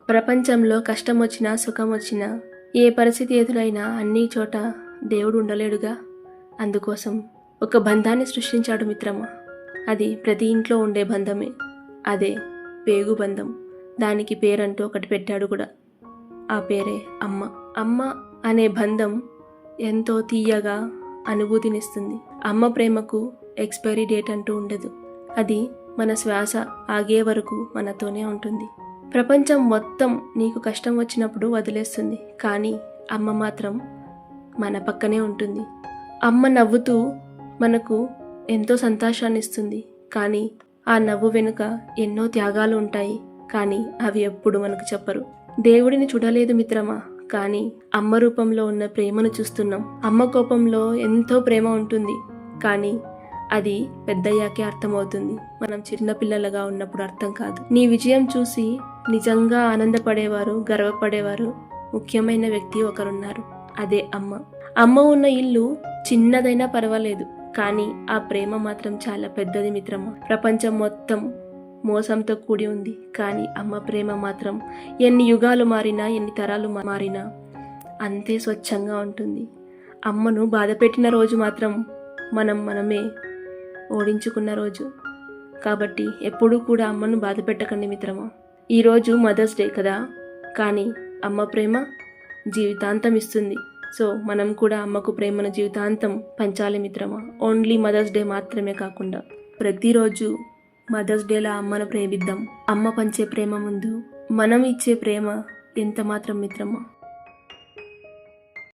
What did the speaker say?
ప్రపంచంలో కష్టం వచ్చినా సుఖం వచ్చినా ఏ పరిస్థితి ఎదురైనా అన్ని చోట దేవుడు ఉండలేడుగా. అందుకోసం ఒక బంధాన్ని సృష్టించాడు మిత్రమా. అది ప్రతి ఇంట్లో ఉండే బంధమే. అదే పేగు బంధం. దానికి పేరంటూ ఒకటి పెట్టాడు కూడా. ఆ పేరే అమ్మ. అమ్మ అనే బంధం ఎంతో తీయగా అనుభూతినిస్తుంది. అమ్మ ప్రేమకు ఎక్స్పైరీ డేట్ అంటూ ఉండదు. అది మన శ్వాస ఆగే వరకు మనతోనే ఉంటుంది. ప్రపంచం మొత్తం నీకు కష్టం వచ్చినప్పుడు వదిలేస్తుంది, కానీ అమ్మ మాత్రం మన పక్కనే ఉంటుంది. అమ్మ నవ్వుతూ మనకు ఎంతో సంతోషాన్ని ఇస్తుంది, కానీ ఆ నవ్వు వెనుక ఎన్నో త్యాగాలు ఉంటాయి, కానీ అవి ఎప్పుడు మనకు చెప్పరు. దేవుడిని చూడలేదు మిత్రమా, కానీ అమ్మ రూపంలో ఉన్న ప్రేమను చూస్తున్నాం. అమ్మ కోపంలో ఎంతో ప్రేమ ఉంటుంది, కానీ అది పెద్దయ్యాకే అర్థమవుతుంది. మనం చిన్నపిల్లలుగా ఉన్నప్పుడు అర్థం కాదు. నీ విజయం చూసి నిజంగా ఆనందపడేవారు, గర్వపడేవారు ముఖ్యమైన వ్యక్తి ఒకరున్నారు. అదే అమ్మ. అమ్మ ఉన్న ఇల్లు చిన్నదైనా పర్వాలేదు, కానీ ఆ ప్రేమ మాత్రం చాలా పెద్దది మిత్రమా. ప్రపంచం మొత్తం మోసంతో కూడి ఉంది, కానీ అమ్మ ప్రేమ మాత్రం ఎన్ని యుగాలు మారినా, ఎన్ని తరాలు మారినా అంతే స్వచ్ఛంగా ఉంటుంది. అమ్మను బాధపెట్టిన రోజు మాత్రం మనమే ఓడించుకున్న రోజు. కాబట్టి ఎప్పుడూ కూడా అమ్మను బాధ పెట్టకండి మిత్రమా. ఈరోజు మదర్స్ డే కదా, కానీ అమ్మ ప్రేమ జీవితాంతం ఇస్తుంది. సో మనం కూడా అమ్మకు ప్రేమను జీవితాంతం పంచాలి మిత్రమా. ఓన్లీ మదర్స్ డే మాత్రమే కాకుండా ప్రతిరోజు మదర్స్ డేలా అమ్మను ప్రేమిద్దాం. అమ్మ పంచే ప్రేమ ముందు మనం ఇచ్చే ప్రేమ ఎంత మాత్రం మిత్రమా.